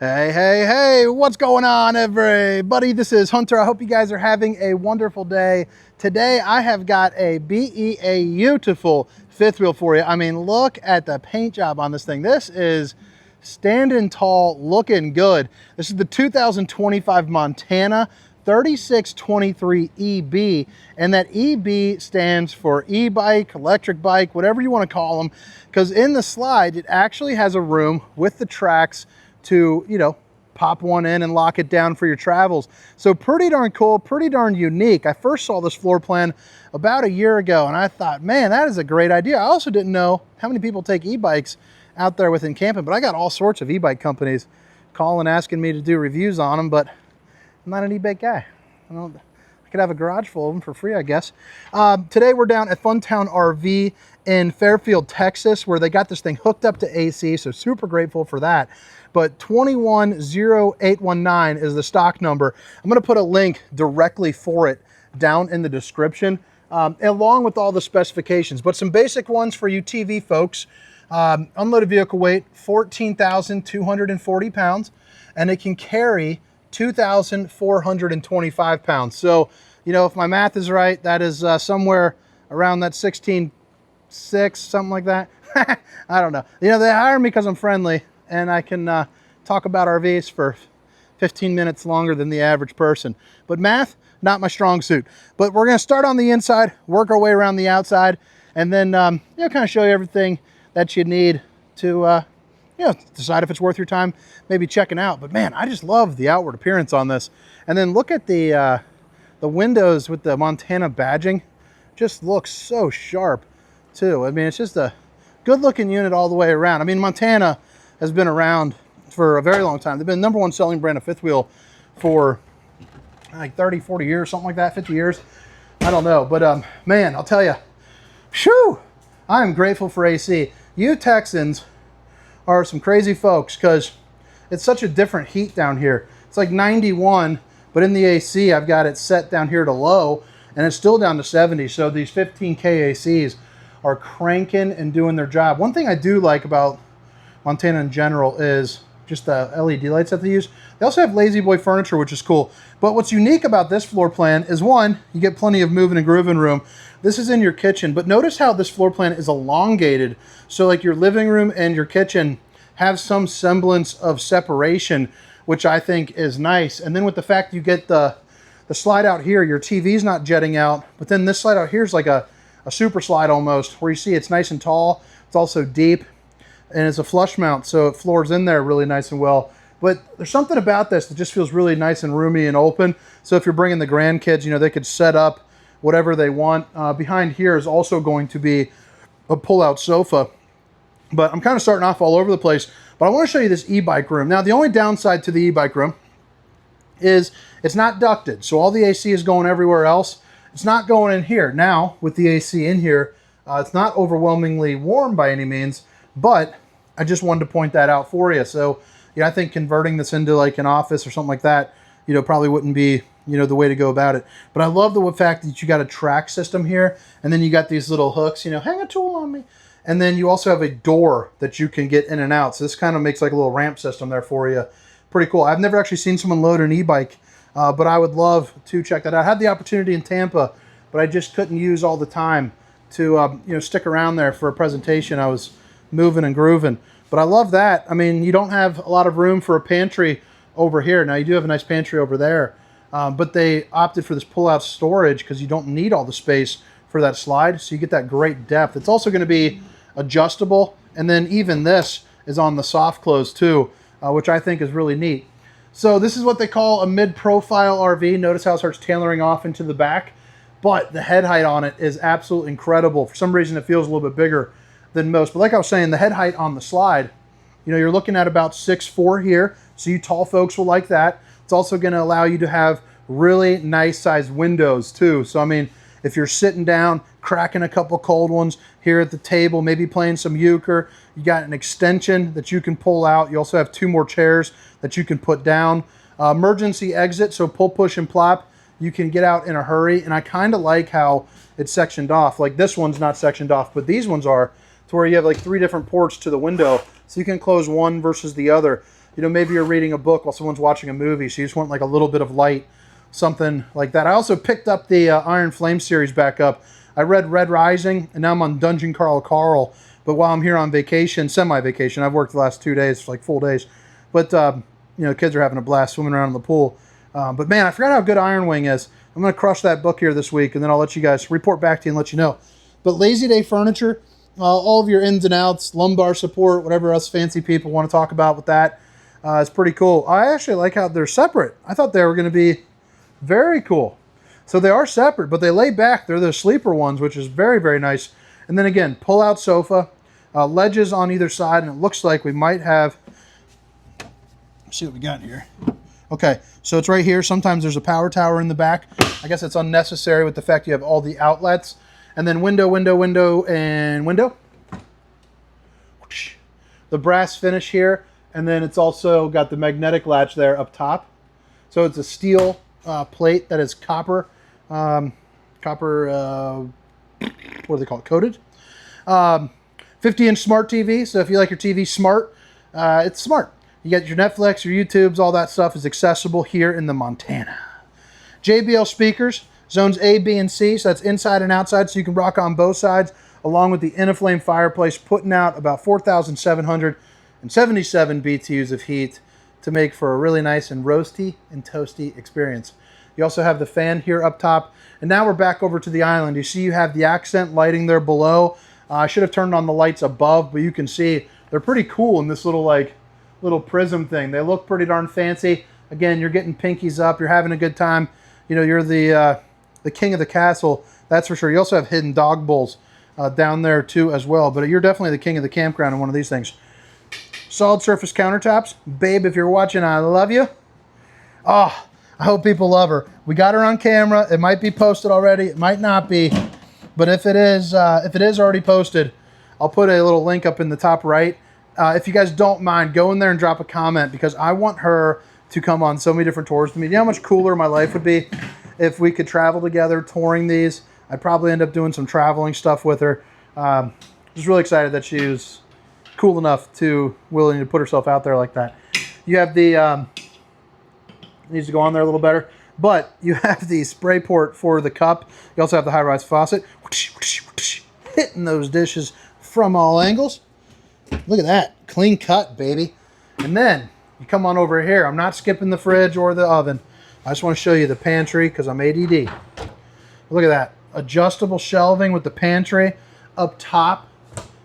Hey, hey, hey, what's going on, everybody? This is Hunter. I hope you guys are having a wonderful day. Today, I have got a beautiful fifth wheel for you. I mean, look at the paint job on this thing. This is standing tall, looking good. This is the 2025 Montana 3623 EB, and that EB stands for e-bike, electric bike, whatever you want to call them, because in the slide, it actually has a room with the tracks to, you know, pop one in and lock it down for your travels. So pretty darn cool, pretty darn unique. I first saw this floor plan about a year ago and I thought, man, that is a great idea. I also didn't know how many people take e-bikes out there within camping, but I got all sorts of e-bike companies calling, asking me to do reviews on them, but I'm not an e-bike guy. I could have a garage full of them for free, I guess. Today we're down at Funtown RV in Fairfield, Texas, where they got this thing hooked up to AC, so super grateful for that. But 210819 is the stock number. I'm gonna put a link directly for it down in the description, along with all the specifications. But some basic ones for you TV folks. Unloaded vehicle weight, 14,240 pounds, and it can carry 2,425 pounds. So, you know, if my math is right, that is somewhere around that 16.6, something like that. I don't know. You know, they hire me because I'm friendly and I can talk about RVs for 15 minutes longer than the average person. But math, not my strong suit. But we're gonna start on the inside, work our way around the outside, and then, you know, kind of show you everything that you need to, you know, decide if it's worth your time, maybe checking out. But man, I just love the outward appearance on this. And then look at the windows with the Montana badging. Just looks so sharp too. I mean, it's just a good looking unit all the way around. I mean, Montana has been around for a very long time. They've been #1 selling brand of fifth wheel for like 30, 40 years, something like that, 50 years. I don't know, but man, I'll tell you, phew, I'm grateful for AC. You Texans are some crazy folks because it's such a different heat down here. It's like 91, but in the AC, I've got it set down here to low and it's still down to 70. So these 15K ACs are cranking and doing their job. One thing I do like about Montana in general is just the LED lights that they use. They also have Lazy Boy furniture, which is cool. But what's unique about this floor plan is, one, you get plenty of moving and grooving room. This is in your kitchen, but notice how this floor plan is elongated. So like your living room and your kitchen have some semblance of separation, which I think is nice. And then with the fact you get the slide out here, your TV's not jetting out, but then this slide out here is like a super slide almost, where you see it's nice and tall. It's also deep, and it's a flush mount, so it floors in there really nice and well. But there's something about this that just feels really nice and roomy and open. So if you're bringing the grandkids, you know, they could set up whatever they want. Behind here is also going to be a pull-out sofa. But I'm kind of starting off all over the place. But I want to show you this e-bike room. Now, the only downside to the e-bike room is it's not ducted. So all the AC is going everywhere else. It's not going in here. Now, with the AC in here, it's not overwhelmingly warm by any means, but I just wanted to point that out for you. So, yeah, I think converting this into like an office or something like that, you know, probably wouldn't be, you know, the way to go about it. But I love the fact that you got a track system here, and then you got these little hooks, you know, hang a tool on me. And then you also have a door that you can get in and out. So this kind of makes like a little ramp system there for you. Pretty cool. I've never actually seen someone load an e-bike, but I would love to check that out. I had the opportunity in Tampa, but I just couldn't use all the time to, you know, stick around there for a presentation. I was moving and grooving. But I love that. I mean, you don't have a lot of room for a pantry over here. Now, you do have a nice pantry over there, but they opted for this pull-out storage because you don't need all the space for that slide, so you get that great depth. It's also going to be adjustable, and then even this is on the soft close too, which I think is really neat. So this is what they call a mid-profile RV. Notice how it starts tailoring off into the back, but the head height on it is absolutely incredible. For some reason, it feels a little bit bigger than most. But like I was saying, the head height on the slide, you know, you're looking at about 6'4" here. So you tall folks will like that. It's also going to allow you to have really nice sized windows too. So, I mean, if you're sitting down, cracking a couple cold ones here at the table, maybe playing some euchre, you got an extension that you can pull out. You also have 2 more chairs that you can put down. Emergency exit, so pull, push, and plop. You can get out in a hurry. And I kind of like how it's sectioned off. Like this one's not sectioned off, but these ones are, to where you have like 3 different ports to the window, so you can close one versus the other. you know, maybe you're reading a book while someone's watching a movie, so you just want like a little bit of light, something like that. I also picked up the Iron Flame series back up. I read Red Rising, and now I'm on Dungeon Carl. But while I'm here on vacation, semi-vacation, I've worked the last 2 days, like full days. But, you know, kids are having a blast swimming around in the pool. But man, I forgot how good Iron Wing is. I'm going to crush that book here this week, and then I'll let you guys report back to you and let you know. But Lazy Day Furniture, all of your ins and outs, lumbar support, whatever else fancy people want to talk about with that, is pretty cool. I actually like how they're separate. I thought they were going to be very cool. So they are separate, but they lay back. They're the sleeper ones, which is very, very nice. And then again, pull-out sofa, ledges on either side, and it looks like we might have... Let's see what we got here. Okay, so it's right here. Sometimes there's a power tower in the back. I guess it's unnecessary with the fact you have all the outlets. And then window, and window. The brass finish here. And then it's also got the magnetic latch there up top. So it's a steel plate that is copper. What do they call it? Coated. 50-inch smart TV. So if you like your TV smart, it's smart. You got your Netflix, your YouTubes, all that stuff is accessible here in the Montana. JBL speakers, zones A, B, and C. So that's inside and outside, so you can rock on both sides, along with the InfoLR fireplace, putting out about 4,777 BTUs of heat to make for a really nice and roasty and toasty experience. You also have the fan here up top. And now we're back over to the island. You see you have the accent lighting there below. I should have turned on the lights above, but you can see they're pretty cool in this little prism thing. They look pretty darn fancy. Again, you're getting pinkies up. You're having a good time. You know, you're the king of the castle. That's for sure. You also have hidden dog bowls down there too as well. But you're definitely the king of the campground in one of these things. Solid surface countertops. Babe, if you're watching, I love you. Oh, I hope people love her. We got her on camera. It might be posted already. It might not be. But if it is already posted, I'll put a little link up in the top right. If you guys don't mind, go in there and drop a comment, because I want her to come on so many different tours with me. You know how much cooler my life would be if we could travel together touring these? I'd probably end up doing some traveling stuff with her. Just really excited that she was cool enough to willing to put herself out there like that. You have the needs to go on there a little better, but you have the spray port for the cup. You also have the high-rise faucet, hitting those dishes from all angles. Look at that. Clean cut, baby. And then you come on over here. I'm not skipping the fridge or the oven. I just want to show you the pantry because I'm ADD. Look at that. Adjustable shelving with the pantry up top.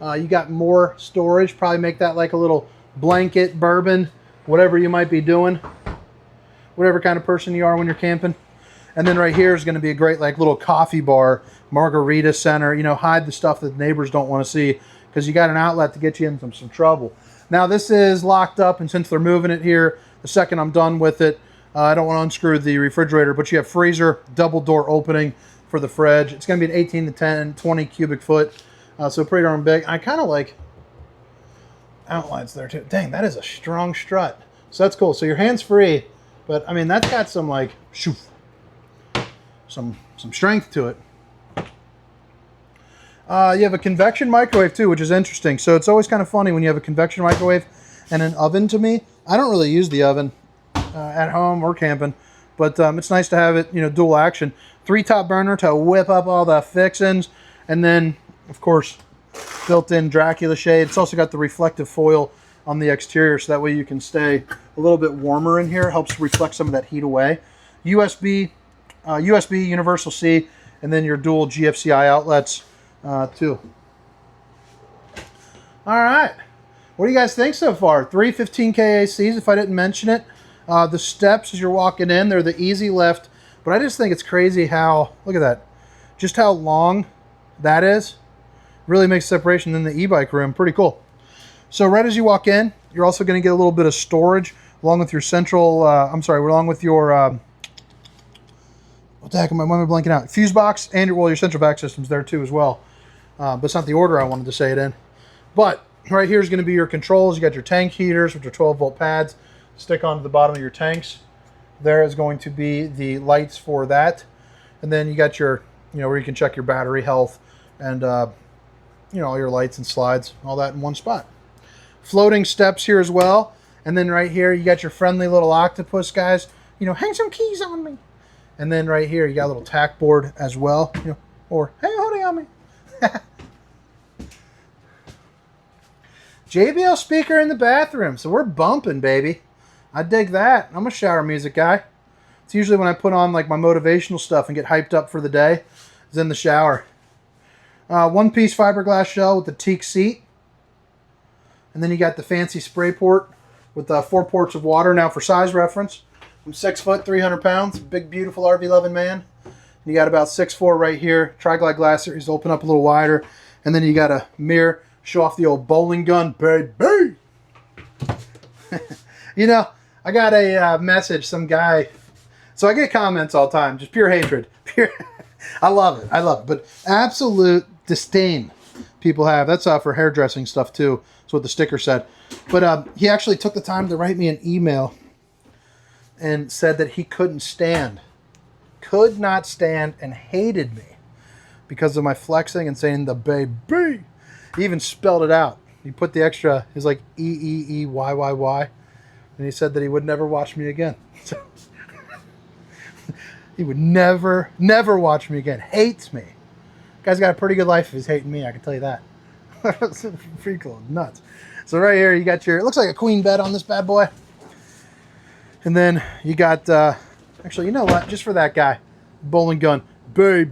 You got more storage. Probably make that like a little blanket, bourbon, whatever you might be doing. Whatever kind of person you are when you're camping. And then right here is going to be a great like little coffee bar, margarita center. You know, hide the stuff that the neighbors don't want to see, because you got an outlet to get you in some trouble. Now this is locked up, and since they're moving it here, the second I'm done with it, I don't want to unscrew the refrigerator, but you have freezer, double door opening for the fridge. It's going to be an 18 to 20 cubic foot, so pretty darn big. I kind of like outlines there too. Dang, that is a strong strut. So that's cool. So your hand's free, but I mean, that's got some like, shoof, some strength to it. You have a convection microwave too, which is interesting. So it's always kind of funny when you have a convection microwave and an oven to me. I don't really use the oven at home or camping, but it's nice to have it, you know, dual action. 3-top burner to whip up all the fixings. And then, of course, built-in Dracula shade. It's also got the reflective foil on the exterior, so that way you can stay a little bit warmer in here. Helps reflect some of that heat away. USB, Universal C, and then your dual GFCI outlets. Too. All right. What do you guys think so far? 3 15K ACs, if I didn't mention it. The steps as you're walking in, they're the easy lift. But I just think it's crazy how, look at that, just how long that is. Really makes separation in the e-bike room. Pretty cool. So right as you walk in, you're also going to get a little bit of storage along with your central, along with your, what the heck am I blanking out? Fuse box and your central vac system's there too as well. But it's not the order I wanted to say it in. But right here is going to be your controls. You got your tank heaters, which are 12-volt pads. Stick onto the bottom of your tanks. There is going to be the lights for that. And then you got your, where you can check your battery health and, all your lights and slides, all that in one spot. Floating steps here as well. And then right here, you got your friendly little octopus, guys. You know, hang some keys on me. And then right here, you got a little tack board as well. You know, or, hey, hold on me. JBL speaker in the bathroom. So we're bumping, baby. I dig that. I'm a shower music guy. It's usually when I put on like my motivational stuff and get hyped up for the day. It's in the shower. One-piece fiberglass shell with the teak seat. And then you got the fancy spray port with 4 ports of water. Now for size reference, I'm 6 foot, 300 pounds. Big, beautiful RV-loving man. You got about 6'4" right here. Tri-Glide glass series, open up a little wider. And then you got a mirror. Show off the old bowling gun, baby. You know, I got a message, some guy. So I get comments all the time, just pure hatred. Pure. I love it. I love it. But absolute disdain people have. That's for hairdressing stuff too. That's what the sticker said. But he actually took the time to write me an email and said that he couldn't not stand and hated me because of my flexing and saying the baby. He even spelled it out. He put the extra, he's like E-E-E-Y-Y-Y. And he said that he would never watch me again. So he would never watch me again. Hates me. Guy's got a pretty good life if he's hating me, I can tell you that. Freak cool, nuts. So right here you got your, it looks like a queen bed on this bad boy. And then you got, actually, you know what? Just for that guy, bowling gun, baby.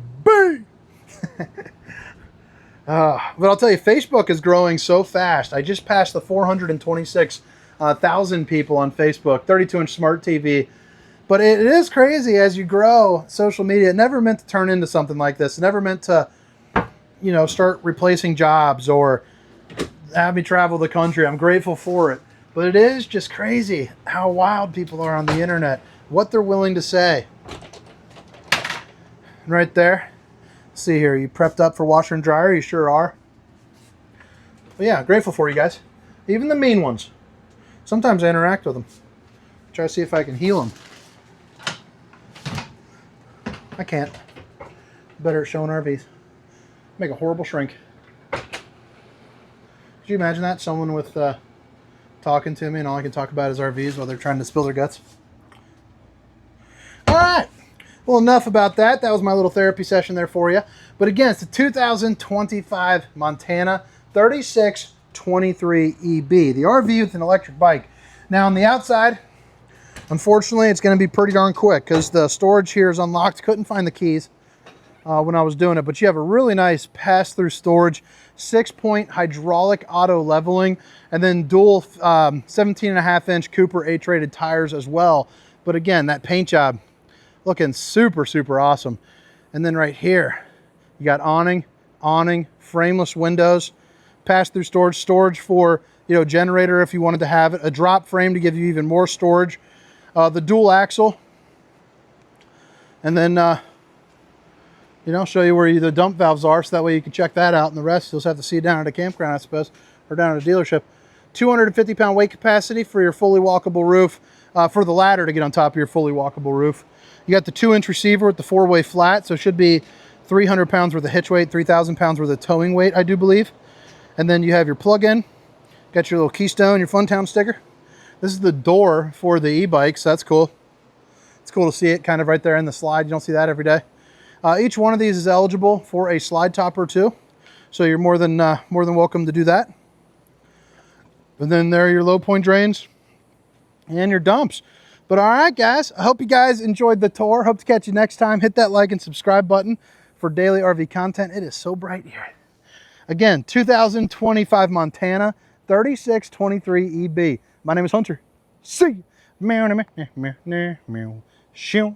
But I'll tell you, Facebook is growing so fast. I just passed the 426,000 people on Facebook, 32-inch Smart TV. But it is crazy as you grow social media. It never meant to turn into something like this. It never meant to, you know, start replacing jobs or have me travel the country. I'm grateful for it. But it is just crazy how wild people are on the internet, what they're willing to say. Right there. See here, you prepped up for washer and dryer? You sure are. But yeah, grateful for you guys. Even the mean ones. Sometimes I interact with them. Try to see if I can heal them. I can't. Better at showing RVs. Make a horrible shrink. Could you imagine that? Someone with talking to me and all I can talk about is RVs while they're trying to spill their guts. All right. Well, enough about that. That was my little therapy session there for you. But again, it's a 2025 Montana 3623 EB, the RV with an electric bike. Now on the outside, unfortunately, it's going to be pretty darn quick because the storage here is unlocked. Couldn't find the keys when I was doing it, but you have a really nice pass-through storage, 6-point hydraulic auto leveling, and then dual 17.5-inch Cooper H-rated tires as well. But again, that paint job looking super, super awesome. And then right here, you got awning, frameless windows, pass-through storage for, you know, generator if you wanted to have it, a drop frame to give you even more storage, the dual axle, and then, you know, show you where the dump valves are, so that way you can check that out, and the rest you'll just have to see down at a campground, I suppose, or down at a dealership. 250-pound weight capacity for your fully walkable roof, for the ladder to get on top of your fully walkable roof. You got the 2-inch receiver with the 4-way flat, so it should be 300 pounds worth of hitch weight, 3,000 pounds worth of towing weight, I do believe. And then you have your plug-in, got your little Keystone, your Funtown sticker. This is the door for the e-bike, so that's cool. It's cool to see it kind of right there in the slide. You don't see that every day. Each one of these is eligible for a slide top or two, so you're more than welcome to do that. And then there are your low point drains and your dumps. But all right, guys, I hope you guys enjoyed the tour. Hope to catch you next time. Hit that like and subscribe button for daily RV content. It is so bright here. Again, 2025 Montana 3623 EB. My name is Hunter. See you.